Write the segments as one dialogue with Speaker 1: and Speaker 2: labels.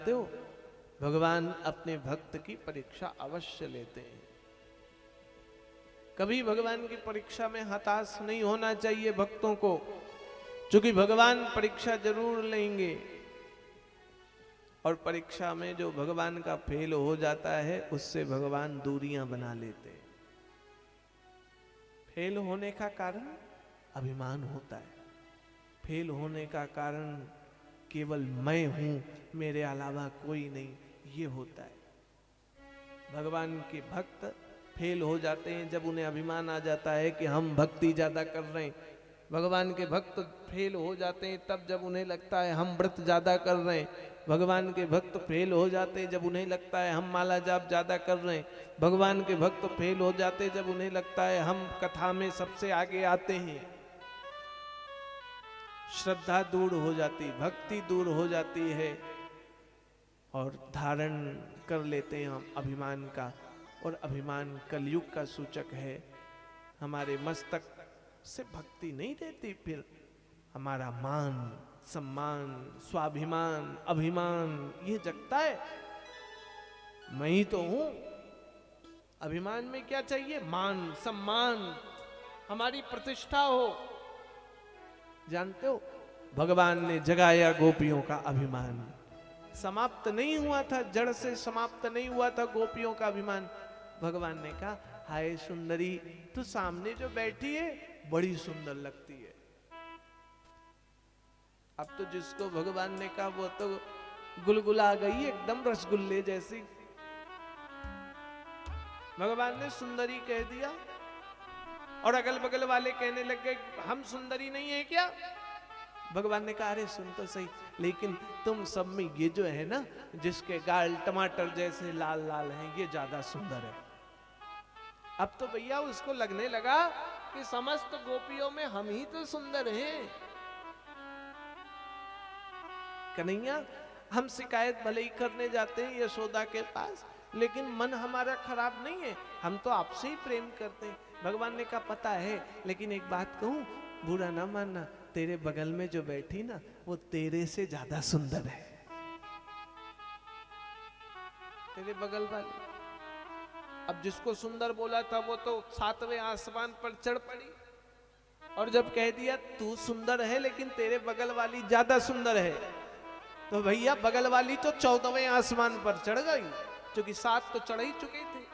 Speaker 1: जानते हो भगवान अपने भक्त की परीक्षा अवश्य लेते हैं। कभी भगवान की परीक्षा में हताश नहीं होना चाहिए भक्तों को, क्योंकि भगवान परीक्षा जरूर लेंगे। और परीक्षा में जो भगवान का फेल हो जाता है उससे भगवान दूरियां बना लेते हैं। फेल होने का कारण अभिमान होता है। फेल होने का कारण केवल मैं हूं, मेरे अलावा कोई नहीं, ये होता है। भगवान के भक्त फेल हो जाते हैं जब उन्हें अभिमान आ जाता है कि हम भक्ति ज्यादा कर रहे हैं। भगवान के भक्त फेल हो जाते हैं तब जब उन्हें लगता है हम व्रत ज्यादा कर रहे हैं। भगवान के भक्त फेल हो जाते हैं जब उन्हें लगता है हम माला जाप ज्यादा कर रहे हैं। भगवान के भक्त फेल हो जाते हैं जब उन्हें लगता है हम कथा में सबसे आगे आते हैं। श्रद्धा दूर हो जाती, भक्ति दूर हो जाती है और धारण कर लेते हैं हम अभिमान का। और अभिमान कलयुग का सूचक है। हमारे मस्तक से भक्ति नहीं रहती, फिर हमारा मान सम्मान स्वाभिमान अभिमान ये जगता है। मैं ही तो हूं। अभिमान में क्या चाहिए? मान सम्मान, हमारी प्रतिष्ठा हो। जानते हो भगवान ने जगाया गोपियों का अभिमान। समाप्त नहीं हुआ था, जड़ से समाप्त नहीं हुआ था गोपियों का अभिमान। भगवान ने कहा हाय सुंदरी, तू सामने जो बैठी है बड़ी सुंदर लगती है। अब तो जिसको भगवान ने कहा वो तो गुलगुला गई एकदम रसगुल्ले जैसी। भगवान ने सुंदरी कह दिया और अगल बगल वाले कहने लगे हम सुंदरी नहीं है क्या? भगवान ने कहा अरे सुन तो सही, लेकिन तुम सब में ये जो है ना, जिसके गाल टमाटर जैसे लाल लाल हैं, ये ज्यादा सुंदर है। अब तो भैया उसको लगने लगा कि समस्त गोपियों में हम ही तो सुंदर हैं। कन्हैया, हम शिकायत भले ही करने जाते हैं यशोदा के पास, लेकिन मन हमारा खराब नहीं है, हम तो आपसे ही प्रेम करते हैं। भगवान ने कहा पता है, लेकिन एक बात कहूं, बुरा ना मानना, तेरे बगल में जो बैठी ना वो तेरे से ज्यादा सुंदर है। तेरे बगल वाली। अब जिसको सुंदर बोला था वो तो 7वें आसमान पर चढ़ पड़ी, और जब कह दिया तू सुंदर है लेकिन तेरे बगल वाली ज्यादा सुंदर है, तो भैया बगल वाली तो 14वें आसमान पर चढ़ गई, क्योंकि 7 तो चढ़ ही चुके थे।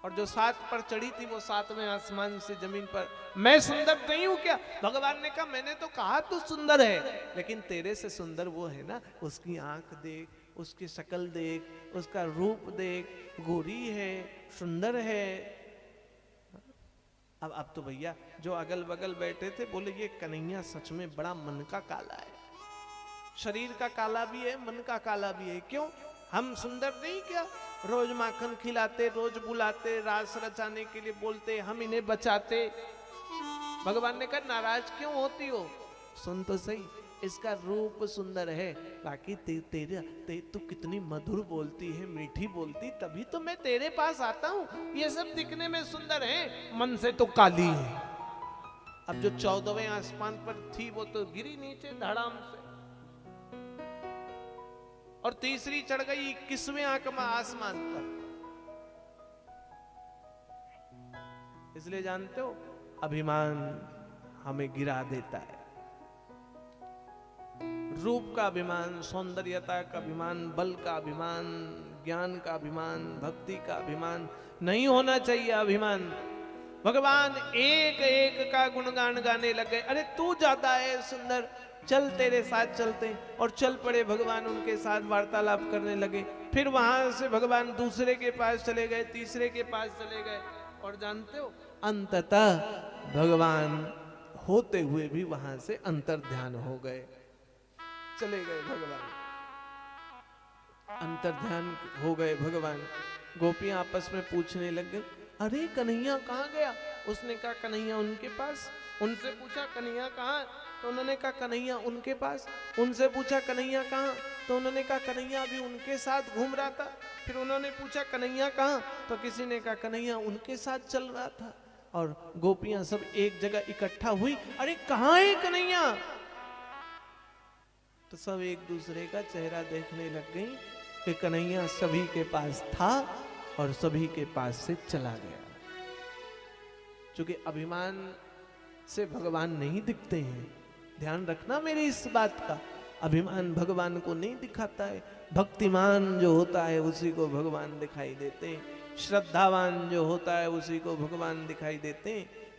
Speaker 1: और जो 7 पर चढ़ी थी वो 7वें आसमान से जमीन पर, मैं सुंदर नहीं हूं क्या? भगवान ने कहा मैंने तो कहा तू सुंदर है, लेकिन तेरे से सुंदर वो है ना, उसकी आंख देख, उसकी शक्ल देख, उसका रूप देख, गोरी है, सुंदर है। अब तो भैया जो अगल बगल बैठे थे बोले ये कन्हैया सच में बड़ा मन का काला है। शरीर का काला भी है, मन का काला भी है। क्यों? हम सुंदर नहीं क्या? रोज माखन खिलाते, रोज बुलाते, रास रचाने के लिए बोलते, हम इन्हें बचाते। भगवान ने कहा नाराज क्यों होती हो? सुन तो सही, इसका रूप सुंदर है, बाकी तू कितनी मधुर बोलती है, मीठी बोलती, तभी तो मैं तेरे पास आता हूं। ये सब दिखने में सुंदर है, मन से तो काली है। अब जो 14वें आसमान पर थी वो तो गिरी नीचे धड़ाम से, और तीसरी चढ़ गई 21वें आसमान पर। इसलिए जानते हो अभिमान हमें गिरा देता है। रूप का अभिमान, सौंदर्यता का अभिमान, बल का अभिमान, ज्ञान का अभिमान, भक्ति का अभिमान नहीं होना चाहिए। अभिमान, भगवान एक एक का गुणगान गाने लगे, अरे तू ज्यादा है सुंदर, चल तेरे साथ चलते हैं। और चल पड़े भगवान, उनके साथ वार्तालाप करने लगे। फिर वहां से भगवान दूसरे के पास चले गए, तीसरे के पास चले गए, और जानते हो अंततः भगवान होते हुए भी वहां से अंतर ध्यान हो गए, चले गए भगवान, अंतर ध्यान हो गए भगवान। गोपियां आपस में पूछने लग गए अरे कन्हैया कहाँ गया? उसने कहा कन्हैया उनके पास। उनसे पूछा कन्हैया कहाँ? तो उन्होंने कहा कन्हैया उनके पास। उनसे पूछा कन्हैया कहाँ? तो उन्होंने कहा कन्हैया अभी उनके साथ घूम रहा था। फिर उन्होंने पूछा कन्हैया कहाँ? तो किसी ने कहा कन्हैया उनके साथ चल रहा था। और गोपियां सब एक जगह इकट्ठा हुई, अरे कहाँ है कन्हैया? तो सब एक दूसरे का चेहरा देखने लग गई कि कन्हैया सभी के पास था और सभी के पास से चला गया। क्योंकि अभिमान से भगवान नहीं दिखते हैं, ध्यान रखना मेरी इस बात का। अभिमान भगवान को नहीं दिखाता है। भक्तिमान जो होता है उसी को भगवान दिखाई देते हैं, श्रद्धावान जो होता है उसी को भगवान दिखाई देते हैं।